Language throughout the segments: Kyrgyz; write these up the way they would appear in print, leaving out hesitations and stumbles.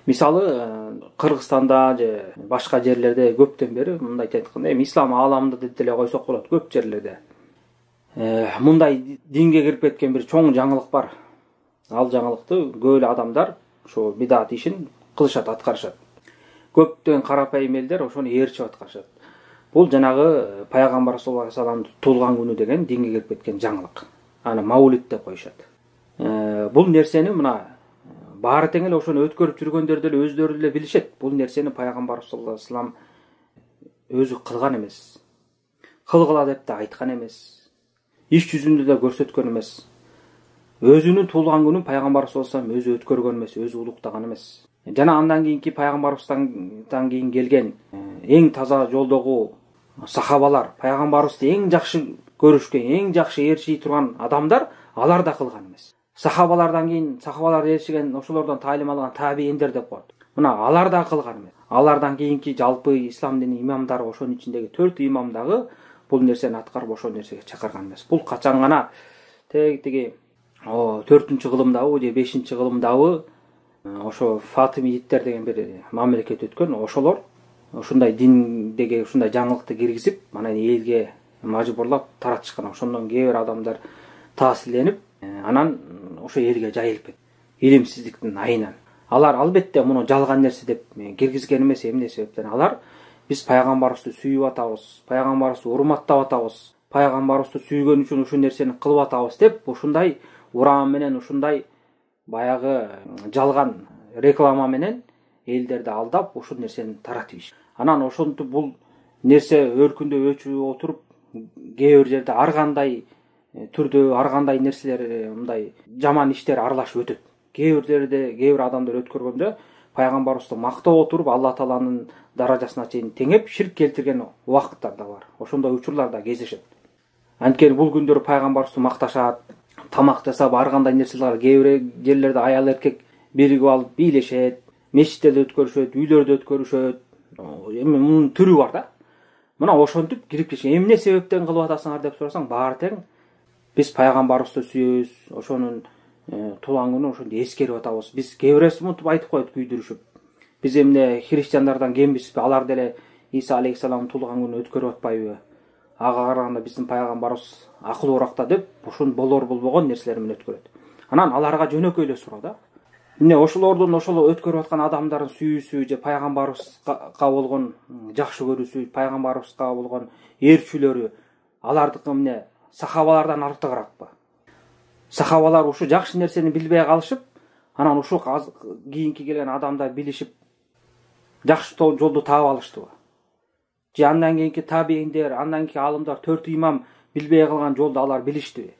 Мисалы Кыргызстанда же башка жерлерде көптөн бери мындай айтканда, эми ислам ааламында деп деле койсок болот, көп жерлерде мындай динге кирип кеткен бир чоң жаңылык бар. Ал жаңылыкты көп эле адамдар ошо бидат ишин кылышат, аткарышат. Көптөн карапайым элдер ошону ээрчип аткарышат. Бул жанагы пайгамбар саллаллаху алейхи вассаламдын туулган күнү деген динге кирип кеткен жаңылык. Аны маулид деп коюшат. Бул нерсени мына баары тең эле ошону өткөрүп жүргөндөр деле өздөрү деле билишет. Бул нерсени пайгамбар саллаллаху алейхи вассалам өзү кылган эмес. Кылгыла деп да айткан эмес. Иш жүзүндө да көрсөткөн эмес. Өзүнүн туулган күнүн пайгамбар саллаллаху алейхи вассалам өзү өткөргөн эмес, өзү улуктаган эмес. Жана андан кийинки пайгамбарыбыздан кийин келген эң таза жолдогу сахабалар, пайгамбарыбызды эң жакшы көрүшкөн, эң жакшы ээрчий турган адамдар, алар да кылган эмес. Сахабалардан кийин сахабалар ээрчиген, ошолордон таалим алган табииндер деп коет. Мына алар да кылган эмес. Алардан кийинки жалпы ислам дини имамдары, ошонун ичиндеги 4 имам дагы бул нерсени аткарып ошол нерсеге чакырган эмес. Бул качан гана тиги 4-кылымдабы же 5-кылымдабы ошо Фатимидиттер деген бир мамлекет өткөн, ошолор ушундай диндеги ушундай жаңылыкты киргизип, анан элге мажбурлап таратышкан. Ошондон кээ бир адамдар таасирленип, анан ошо элге жайылып кетти. Илимсиздиктин айынан. Алар албетте муну жалган нерсе деп киргизген эмес, эмне себептен алар биз пайгамбарыбызды сүйүп атабыз, пайгамбарыбызды урматтап атабыз, пайгамбарыбызды сүйгөн үчүн ушул нерсени кылып атабыз деп ушундай урам менен, ушундай баягы жалган реклама менен элдерди алдап ушул нерсени таратып иш. Анан ошентип бул нерсе өркүндө өчүп отуруп, кээ бир жерде ар кандай түрдө, ар кандай нерселер, мындай жаман иштер аралашып өтөт. Кээ бир жерде, кээ бир адамдар өткөргөндө пайгамбарыбызды мактап отуруп, Алла тааланын даражасына чейин теңеп, ширк келтирген убакыттар да бар. Ошондой учурлар да кездешет. Анткени бул күндөрү пайгамбарыбызды макташат, тамак жасап, ар кандай нерселер, кээ бир жерлерде аял эркек биригип алып бийлешет, мечиттерде өткөрүшөт, үйлөрдө өткөрүшөт. Эми мунун түрү бар да. Мына ошентип кирип кеткен. Эмне себептен кылып атасыңар деп сурасаң, баары тең биз пайгамбарыбызды сүйөбүз, ошонун туулган күнүн ошондо эскерип атабыз. Биз кээ бирөөсү мынтип айтып коет күйдүрүшүп. Биз эмне христиандардан кембизби? Алар деле Иса алейхиссаламдын туулган күнүн өткөрүп атпайбы? Ага караганда биздин пайгамбарыбыз акылуураак да деп, ушун болор болбогон нерселер менен өткөрөт. Анан аларга жөнөкөй эле суроо да. Эмне ошолордун ошол өткөрүп аткан адамдарын сүйүүсү же пайгамбарыбызга болгон жакшы көрүүсү, пайгамбарыбызга болгон ээрчүүлөрү алардыкы эмне сахабалардан артыгыраакпы? Сахабалар ушу жакшы нерсени билбей калышып, анан ушу кийинки келген адамдар билишип жакшы жолду таап алыштыбы? Же андан кийинки табииндер, андан кийинки алымдар, 4 имам билбей калган жолду алар билиштиби?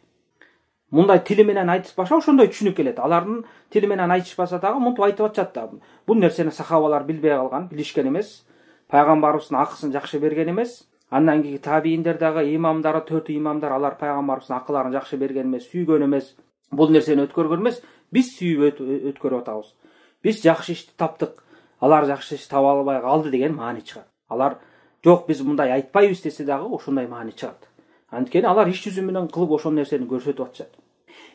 Мындай тили менен айтышпаса ошондой түшүнүп келет. Алардын тили менен айтышпаса дагы мынтип айтып атышат да. Бул нерсени сахабалар билбей калган, билишкен эмес. Пайгамбарыбыздын акысын жакшы берген эмес. Андан кийинки табииндер дагы, имамдары, 4 имамдар, алар пайгамбарыбыздын акыларын жакшы берген эмес, сүйгөн эмес. Бул нерсени өткөргөн эмес. Биз сүйүп өткөрүп атабыз. Биз жакшы ишти таптык, алар жакшы иш таба албай калды деген маани чыгат. Алар жок, биз мындай айтпайбыз десе дагы ошондой маани чыгат. Анткени алар иш жүзү менен кылып ошол нерсени көрсөтүп атышат.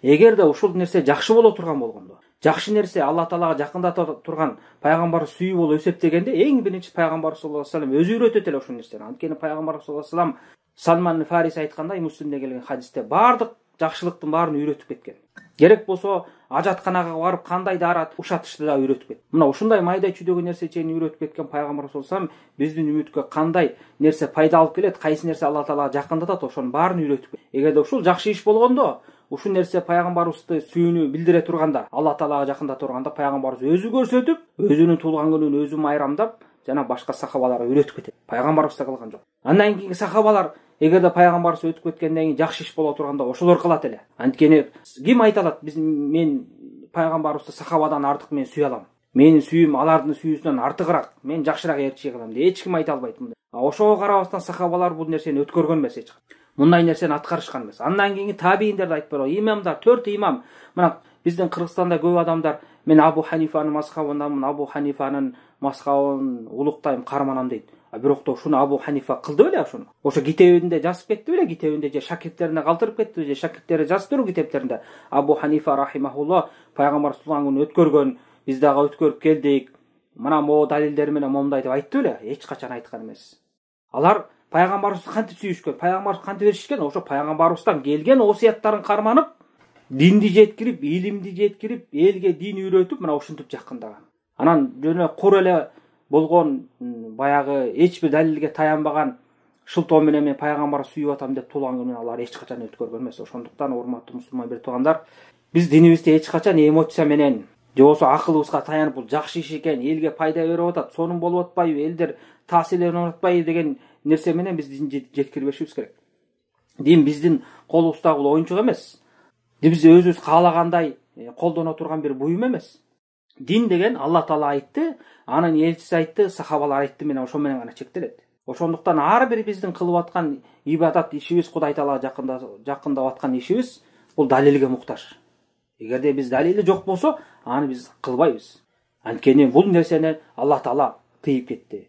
Эгерде ушул нерсе жакшы боло турган болгондо, жакшы нерсе Алла Таалага жакындата турган пайгамбарды сүйүү болуп эсептегенде, эң биринчи пайгамбар саллаллаху алейхи вассалам өзү үйрөтөт эле ошол нерсени. Анткени пайгамбар саллаллаху алейхи вассалам Салман Фариси айткандай, Муслимде келген хадисте, бардык жакшылыктын баарын үйрөтүп кеткен. Керек болсо ажатканага барып кандай дара ушатышты да үйрөтүп кеткен. Мына ушундай майда чүйдөгөн нерсе чейин үйрөтүп кеткен пайгамбар саллаллаху алейхи вассалам биздин үмүткө кандай нерсе пайда алып келет, кайсы нерсе Алла Таалага жакындатат, ошонун баарын үйрөтүп кеткен. Эгерде ушул жакшы иш болгондо, ушул нерсе пайгамбарыбызды сүйүүнү билдире турганда, Алла Таалага жакындата турганда, пайгамбарыбыз өзү көрсөтүп, өзүнүн туулган күнүн өзү майрамдап, жана башка сахабаларга үйрөтүп кетет. Пайгамбарыбыз да кылган жок. Андан кийинки сахабалар эгерде пайгамбарыбыз өтүп кеткенден кийин жакшы иш боло турганда ошолор кылат эле. Анткени ким айта алат, мен пайгамбарыбызды сахабадан артык мен сүйө алам. Менин сүйүүм алардын сүйүүсүнөн артыгыраак, мен жакшыраак ээрчий кылам деп эч ким айта албайт мындай. Ошого карабастан сахабалар бул нерсени өткөргөн эмес эч качан. Мындай нерсени аткарышкан эмес. Андан кийинки табииндерди айтып беро, имамдар, 4 имам. Мына биздин Кыргызстанда көп адамдар мен Абу Ханифанын мазхабындамын, Абу Ханифанын мазхабын улуктайм, карманам дейт. Бирок да ушуну Абу Ханифа кылды беле ошону? Ошо китебинде жазып кетти беле? Китебинде же шакирттерине калтырып кетти, же шакирттери жазып берүү китептеринде Абу Ханифа рахимахуллах пайгамбар туулган күнүн өткөргөн, биз дагы өткөрүп келдик. Мына могу далилдер менен момундай деп айтты беле? Эч качан айткан эмес. Алар пайгамбарыбызды кантип сүйүшкөн, пайгамбарыбызды кантип беришкен? Ошо пайгамбарыбыздан келген осуяттарын карманып, динди жеткирип, илимди жеткирип, элге дин үйрөтүп, мына ушинтип жакындаган. Анан жөнө кур эле болгон баягы эч бир далилге таянбаган шылтоо менен мен пайгамбарды сүйүп атам деп туулган күнүн алар эч качан өткөргөн эмес. Ошондуктан урматтуу мусулман бир туугандар, биз динибизде эч качан эмоция менен же болбосо акылыбызга таянып бул жакшы иш экен, элге пайда берип атат, сонун болуп атпайбы, элдер таасирленип атпайбы деген нерсе менен биз динди жеткирбешибиз керек. Дин биздин колубуздагы бул оюнчук эмес. Биз өзүбүз каалагандай колдоно турган бир буюм эмес. Дин деген Алла Таала айтты, анын элчиси айтты, сахабалар айтты менен ошо менен гана чектелет. Ошондуктан ар бир биздин кылып аткан ибадат ишибиз, Кудай Таалага жакындап аткан ишибиз бул далилге муктаж. Эгерде биз далили жок болсо, аны биз кылбайбыз. Анткени бул нерсени Алла Таала тыйып кетти.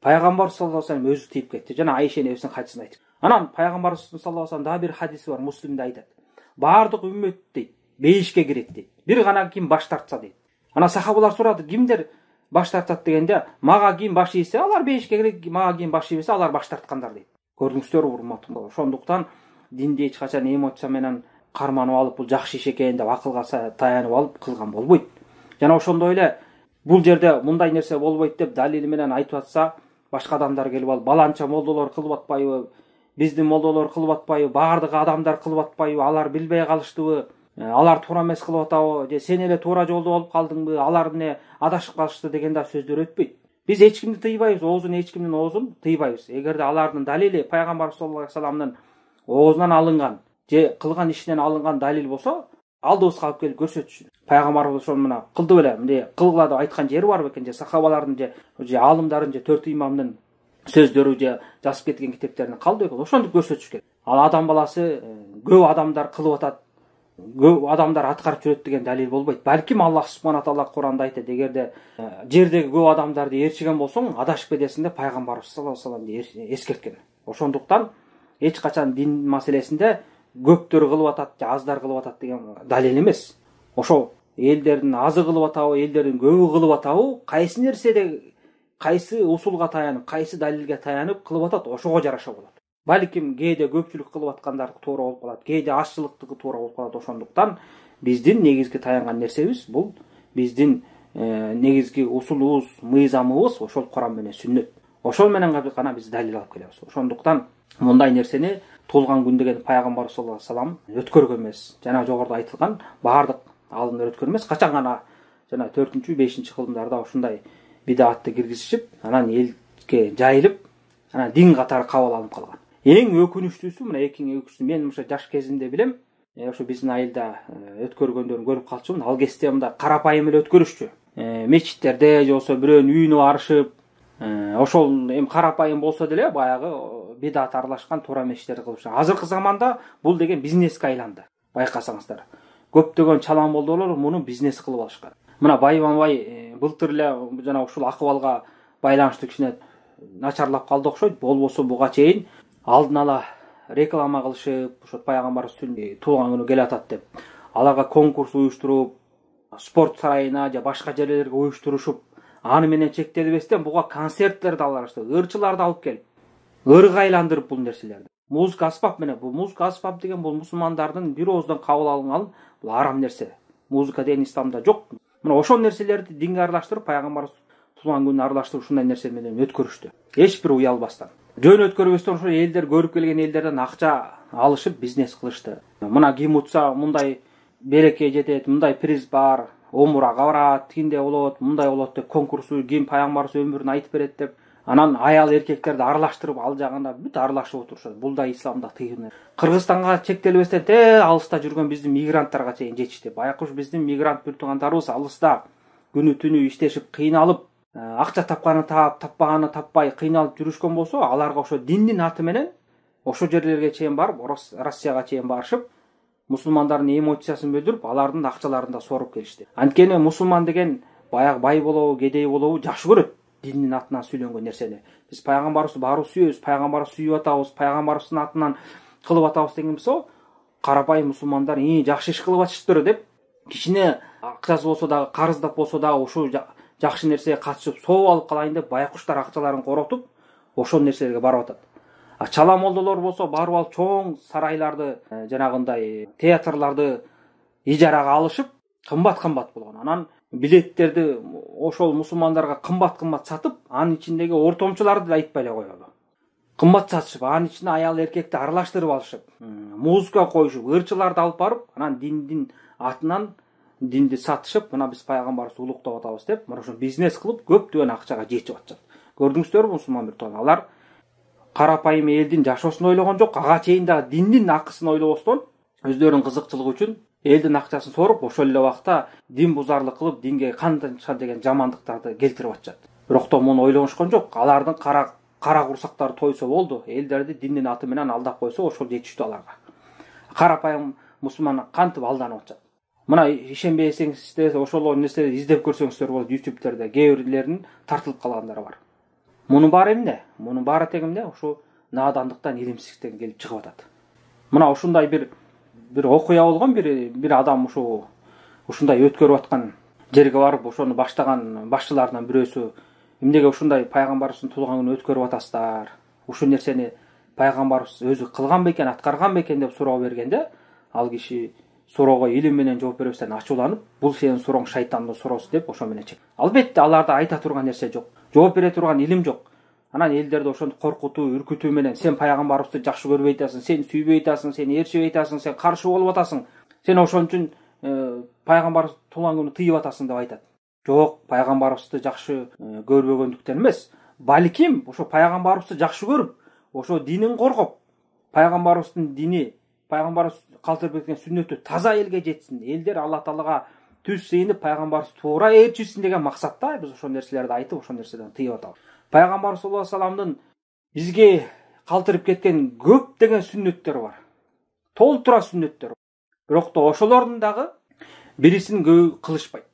Пайгамбар саллаллаху алейхи вассалам өзү тыйып кетти. Жана Айша энебиздин хадисин айтып. Анан пайгамбарыбыз саллаллаху алейхи вассалам дагы бир хадиси бар, Муслимде айтат. Бардык үммет дейт, бейишке кирет дейт. Бир гана ким баш тартса дейт. Ана сахабалар сурады, кимдер баш тартат дегенде, мага ким баш ийсе, алар бейишке кирет, мага ким баш ийбесе, алар баш тарткандар дейт. Көрдүңүздөрбү, урматтуу? Ошондуктан динди эч качан эмоция менен карманып алып, бул жакшы иш экен деп акылга таянып алып кылган болбойт. Жана ошондой эле бул жерде мындай нерсе болбойт деп далили менен айтып атса, башка адамдар келип алып, баланча молдолор кылып атпайбы, биздин молдолор кылып атпайбы, баардык адамдар кылып атпайбы, алар билбей калыштыбы, алар туура эмес кылып атабы, же сен эле туура жолдо болуп калдыңбы, алар эмне адашып калышты деген да сөздөр өтпөйт. Биз эч кимди тыйбайбыз, оозун эч кимдин оозун тыйбайбыз. Эгерде алардын далили пайгамбар саллаллаху алейхи вассаламдын оозунан алынган же кылган ишинен алынган далил болсо, алдыбызга алып келип көрсөтүшүн. Пайгамбарыбыз ошону мына кылды беле, мындай кылгыла деп айткан жери бар бекен, же сахабалардын же алымдардын же 4 имамдын сөздөрү же жазып кеткен китептерине калды экен, ошону көрсөтүш керек. Ал адам баласы көп адамдар кылып атат, көп адамдар аткарып жүрөт деген далил болбойт. Балким Аллах субхана таала Куранда айтат, эгерде жердеги көп адамдарды ээрчиген болсоң, адашып кетесиң деп пайгамбарыбыз саллаллаху алейхи вассалам эскерткен. Ошондуктан эч качан дин маселесинде көптөр кылып атат, же аздар кылып атат деген далил эмес. Ошо элдердин азы кылып атабы, элдердин көбү кылып атабы, кайсы нерседе, кайсы усулга таянып, кайсы далилге таянып кылып атат, ошого жараша болот. Балким кээде көпчүлүк кылып аткандар туура болуп калат, кээде азчылыктыгы туура болуп калат. Ошондуктан биздин негизги таянган нерсебиз бул биздин негизги усулубуз, мыйзамыбыз ошол Куран менен Сүннөт. Ошол менен гана биз далил алып келебиз. Ошондуктан мындай нерсени туулган күн деген пайгамбар саллаллаху алейхи вассалам өткөргөн эмес. Жана жогоруда айтылган баардык алымдар өткөргөн эмес. Качан гана жана 4-5 кылымдарда ушундай бидатты киргизишип, анан элге жайылып, анан дин катары кабыл алынып калган. Эң өкүнүчтүүсү, мына мен ошо жаш кезимде билем, ошо биздин айылда өткөргөндөрүн көрүп калчумун. Ал кезде мындай карапайым эле өткөрүшчү. Мечиттерде же болсо бирөөнүн үйүнө барышып, ошол эми карапайым болсо деле баягы бидат аралашкан туура эместерди кылышат. Азыркы заманда бул деген бизнеске айланды. Байкасаңыздар, көптөгөн чалан молдолор муну бизнес кылып алышкан. Мына байбанбай былтыр эле жана ушул акыбалга байланыштуу кичине начарлап калды окшойт. Болбосо буга чейин алдын ала реклама кылышып, ошо пайгамбарыбыздын туулган күнү келатат деп, аларга конкурс уюштуруп, спорт сарайына же башка жерлерге уюштурушуп, аны менен чектелбестен буга концерттерди алышты, ырчыларды алып келип, ырга айландырып бул нерселерди. Музыка аспап менен, бул музыка аспап деген бул мусулмандардын бир ооздан кабыл алынган бул арам нерсе. Музыка деген исламда жок. Мына ошол нерселерди динге аралаштырып, пайгамбарыбыз туулган күнүн аралаштырып ушундай нерсе менен өткөрүштү. Эч бир уялбастан. Жөн өткөрбөстөн ошо элдер көрүп келген элдерден акча алышып бизнес кылышты. Мына ким утса мындай береке жетет, мындай приз бар, омурага барат, тигиндей болот, мындай болот деп конкурсу ким пайгамбарыбыз өмүрүн айтып берет деп, анан аял эркектерди аралаштырып ал жагында бүт аралашып отурушат. Бул да исламда тыйын. Кыргызстанга чектелбестен алыста жүргөн биздин мигранттарга чейин жетишти. Баягы уж биздин мигрант бир туугандарыбыз алыста күнү түнү иштешип кыйналып, акча тапканы таап, таппаганы таппай кыйналып жүрүшкөн болсо, аларга ошо диндин аты менен ошо жерлерге чейин барып, Россияга чейин барышып, мусулмандардын эмоциясын билдирип, алардын акчаларын да соруп келишти. Анткени мусулман деген баягы бай болобу, кедей болобу жакшы көрөт диндин атынан сүйлөнгөн нерсени. Биз пайгамбарыбызды баарыбыз сүйөбүз, пайгамбарыбызды сүйүп атабыз, пайгамбарыбыздын атынан кылып атабыз деген болсо, карапайым мусулмандар жакшы иш кылып атышыптыр деп кичине акчасы болсо дагы, карыздап болсо дагы ушул жакшы нерсеге катышып сооп алып калайын деп байкуштар акчаларын коротуп ошол нерселерге барып атат. Чала молдолор болсо барып алып чоң сарайларды, жанагындай театрларды ижарага алышып, кымбат болгон. Анан билеттерди ошол мусулмандарга кымбат сатып, анын ичиндеги ортомчуларды да айтпай эле коелу. Кымбат сатышып, анын ичине аял эркекти аралаштырып алышып, музыка коюшуп, ырчыларды алып барып, анан диндин атынан динди сатышып, мына биз пайгамбарыбызды улуктап атабыз деп, мына ошо бизнес кылып көптөгөн акчага жетип атышат. Көрдүңүздөрбү мусулман биртон? Алар карапайым элдин жашоосун ойлогон жок, ага чейин дагы диндин акысын ойлобостон, өздөрүнүн кызыкчылыгы үчүн элдин акчасын соруп, ошол эле убакта дин бузарлык кылып, динге канча деген жамандыктарды келтирип атышат. Бирок да муну ойлонушкон жок. Алардын кара курсактары тойсо болду, элдерди диндин аты менен алдап койсо, ошол жетиштүү аларга. Карапайым мусулман кантип алданып атышат. Мына ишенбесеңиздер, ошол нерселерди издеп көрсөңүздөр болот. YouTube'терде кээ бирлеринин тартылып калгандары бар. Мунун баары эмне? Мунун баары тең эмне? Ошо наадандыктан, илимсиздиктен келип чыгып атат. Мына ушундай бир окуя болгон, бир адам ушундай өткөрүп аткан жерге барып, ошону баштаган башчылардан бирөөсү эмнеге ушундай пайгамбарыбыздын туулган күнүн өткөрүп атасыздар? Ушул нерсени пайгамбарыбыз өзү кылган бекен, аткарган бекен деп суроо бергенде, ал киши суроого илим менен жооп беребизден ачууланып, бул сенин сурооң шайтандын суроосу деп ошо менен чек. Албетте аларда айта турган нерсе жок. Жооп бере турган илим жок. Анан элдерди ошентип коркутуу, үркүтүү менен сен пайгамбарыбызды жакшы көрбөй атасың, сен сүйбөй атасың, сен ээрчибей атасың, сен каршы болуп атасың. Сен ошон үчүн пайгамбарыбыз туулган күнү тыйып атасың деп айтат. Жок, пайгамбарыбызды жакшы көрбөгөндүктөн эмес, балким ошо пайгамбарыбызды жакшы көрүп, ошо динин коргоп, пайгамбарыбыздын дини, пайгамбарыбыз калтырып кеткен сүннөтү таза элге жетсин, элдер Алла Таалага түз сыйынып пайгамбарыбыз туура ээрчилсин деген максатта биз ошол нерселерди айтып, ошол нерседен тыйып атабыз. Пайгамбар саллаллаху алейхи вассаламдын бизге калтырып кеткен көп деген сүннөттөр бар. Толтура сүннөттөр. Бирок да ошолордун дагы бирисин көбү кылышпайт.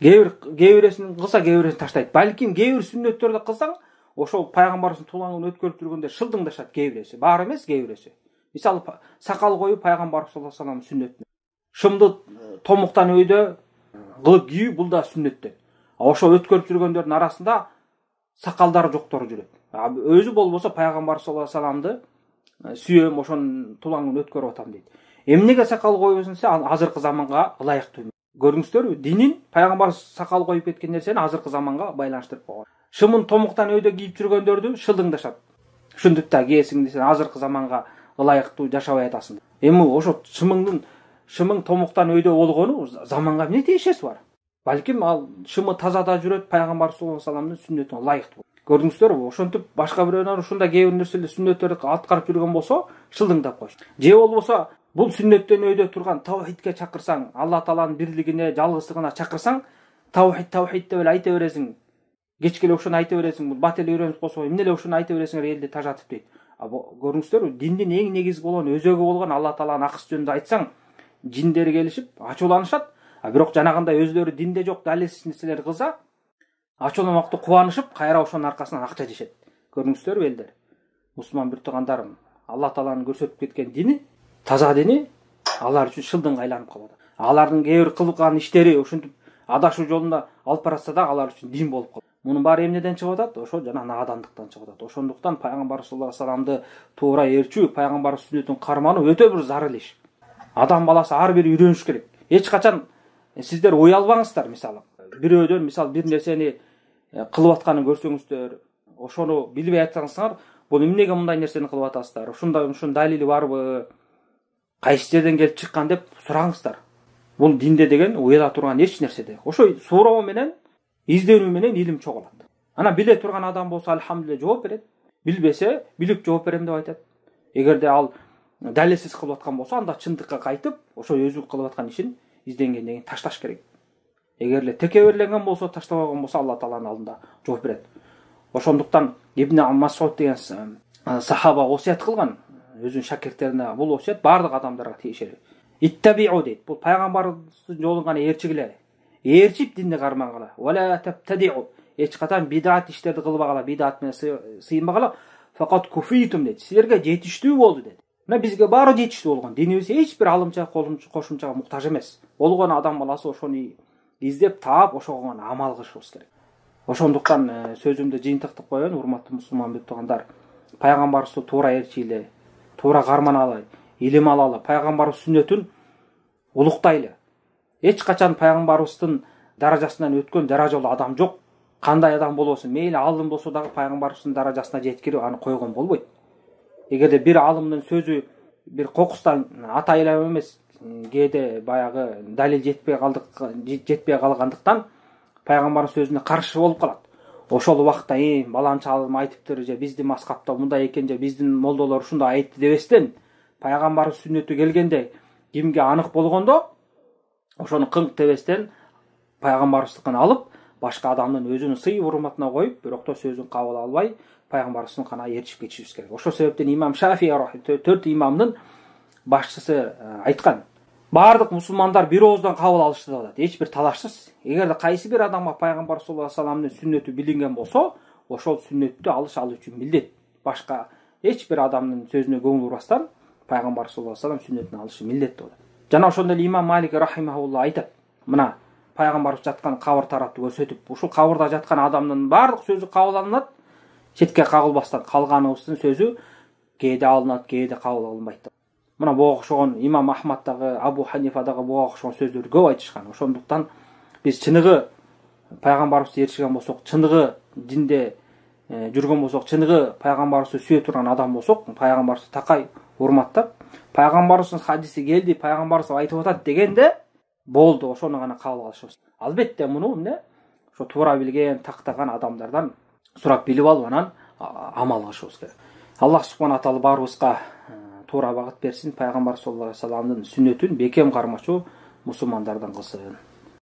Кээ биресин кылса, кээ биресин таштайт. Балким кээ бир сүннөттөрдү кылсаң, ошол пайгамбарыбыздын туулган күнүн өткөрүп жүргөндө шылдыңдашат кээ биресе. Баары эмес, кээ биресе. Мисалы сакал коюп пайгамбар саллаллаху алейхи вассаламдын сүннөтү. Шымды томуктан өйдө кылып кийүү, бул да сүннөттөн. Ошо өткөрүп жүргөндөрдүн арасында сакалдары жоктору жүрөт. Өзү болбосо пайгамбар саллаллаху алейхи вассаламды сүйөм, ошонун туулган күнүн өткөрүп атам дейт. Эмнеге сакал коюбуз десе, азыркы заманга ылайыктуу. Көрдүңүздөрбү? Динин пайгамбар сакал коюп кеткен нерсени азыркы заманга байланыштырып койгон. Шымын томуктан өйдө кийип жүргөндөрдү шылдыңдашат. Ушинтип да кийесиң десең, азыркы заманга ылайыктуу жашабай атасың. Эми ошо шымың томуктан өйдө болгону заманга эмне тиешеси бар? Балким ал шымы тазада жүрөт, пайгамбар саллаллаху алейхи вассаламдын сүннөтүнө ылайыктуу. Көрдүңүздөрбү? Ошентип башка бирөөнөр ушундай кээ бир нерселер сүннөттөрдү аткарып жүргөн болсо, шылдыңдап коюш. Же болбосо бул сүннөттөн өйдө турган тавхидке чакырсаң, Алла Тааланын бирлигине, жалгыздыгына чакырсаң, тавхид деп эле айта бересиң. Кечке эле ошону айта бересиң. Бул бат эле үйрөнүп болсо, эмне эле ошону айта бересиңер, элди тажатып дейт. Көрдүңүздөрбү? Диндин эң негизги болгон, өзөгү болгон Алла Тааланын акысы жөнүндө айтсаң, жиндер келишип, ачууланышат. Бирок жанагындай өздөрү динде жок далилсиз нерселер кылса, ачууламактуу кубанышып, кайра ошонун аркасынан акча жешет. Көрдүңүздөрбү элдер? Мусулман бир туугандарым, Алла Тааланын көрсөтүп кеткен дини, таза дини алар үчүн шылдың айланып калат. Алардын кээ бир кылган иштери ушинтип адашуу жолунда алып баратса да алар үчүн дин болуп калат. Мунун баары эмнеден чыгып атат? Ошо жана наадандыктан чыгып атат. Ошондуктан пайгамбар саллаллаху алейхи вассаламды туура ээрчүү, пайгамбар сүннөтүн кармануу өтө бир зарыл иш. Адам баласы ар бири үйрөнүш керек. Эч качан сиздер уялбаңыздар. Мисалы бирөөдөн бир нерсени кылып атканын көрсөңүздөр, ошону билбей атсаңыздар, бул эмнеге мындай нерсени кылып атасыздар? Ушунун далили барбы? Кайсы жерден келип чыккан деп сураңыздар. Бул динде деген уяла турган эч нерсе де. Ошо суроо менен, изденүү менен илим чогулат. Анан биле турган адам болсо алхамдулилlah жооп берет. Билбесе, билип жооп берем деп айтат. Эгерде ал далилсиз кылып аткан болсо, анда чындыкка кайтып, ошо өзү кылып аткан ишин изденгенден кийин ташташ керек. Эгерде текеберленген болсо, таштабаган болсо, Алла Тааланын алдында жооп берет. Ошондуктан Ибн Мас'уд деген сахаба осият кылган, өзүнүн шакирттерине бул осият бардык адамдарга тиешелүү. Иттабиу дейт. Бул пайгамбардын жолун гана ээрчигиле. Ээрчип динди кармангыла. Вала таптадиу. Эч катан бидат иштерди кылбагыла, бидат менен сыйынбагыла. Факат куфитум дейт. Силерге жетиштүү болду дейт. мына бизге баары жетиштүү болгон. Динибиз эч бир алымча кошумчага муктаж эмес. Болгон адам баласы ошону издеп таап, ошого гана амал кылышыбыз керек. Ошондуктан сөзүмдү жыйынтыктап коеюн, урматтуу мусулман бек туугандар. Пайгамбарыбызды туура ээрчийле, туура карманалы, илим алалы, пайгамбарыбыз сүннөтүн улуктайлы. Эч качан пайгамбарыбыздын даражасынан өткөн даражалуу адам жок. Кандай адам болбосун, мейли алым болсо дагы пайгамбарыбыздын даражасына жеткирип аны койгон болбойт. Эгерде бир алымдын сөзү бир кокустан атайлап эмес, кээде баягы далил жетпей калгандыктан пайгамбардын сөзүнө каршы болуп калат. Ошол убакта баланча алым айтыптыр, же биздин маскапта мындай экен, же биздин молдолор ушундай айтты дебестен, пайгамбардын сүннөтү келгенде кимге анык болгондо ошону кыңк дебестен пайгамбарыбыздыкын алып, башка адамдын өзүнүн сый урматына коюп, бирок да сөзүн кабыл албай, пайгамбарыбыздын кана ээрчип кетишибиз керек. Ошол себептен имам Шафии төрт имамдын башчысы айткан: бардык мусулмандар бир ооздан кабыл алышты деп атат, эч бир талашсыз. Эгерде кайсы бир адамга пайгамбар саллаллаху алейхи вассаламдын сүннөтү билинген болсо, ошол сүннөттү алыш ал үчүн милдет. Башка эч бир адамдын сөзүнө көңүл бурбастан пайгамбар саллаллаху алейхи вассалам сүннөтүн алышы милдет деп атат. Жана ошондой эле имам Малик рахимахулла айтат: мына пайгамбарыбыз жаткан кабыр тарапты көрсөтүп, ушул кабырда жаткан адамдын бардык сөзү кабыл алынат, четке кагылбастан калганыбыздын сөзү кээде алынат, кээде кабыл алынбайт деп. Мына буга окшогон имам Ахмад дагы, Абу Ханифа дагы буга окшогон сөздөрдү көп айтышкан. Ошондуктан биз чыныгы пайгамбарыбызды ээрчиген болсок, чыныгы динде жүргөн болсок, чыныгы пайгамбарыбызды сүйө турган адам болсок, пайгамбарыбызды такай урматтап, пайгамбарыбыздын хадиси келди, пайгамбарыбыз айтып атат дегенде болду, ошону гана кабыл алышыбыз. Албетте муну эмне? Ошо туура билген, тактаган адамдардан сурап билип алып, анан амал кылышыбыз керек. Аллах субхана таала баарыбызга туура багыт берсин, пайгамбар саллаллаху алейхи вассаламдын сүннөтүн бекем кармачу мусулмандардан кылсын.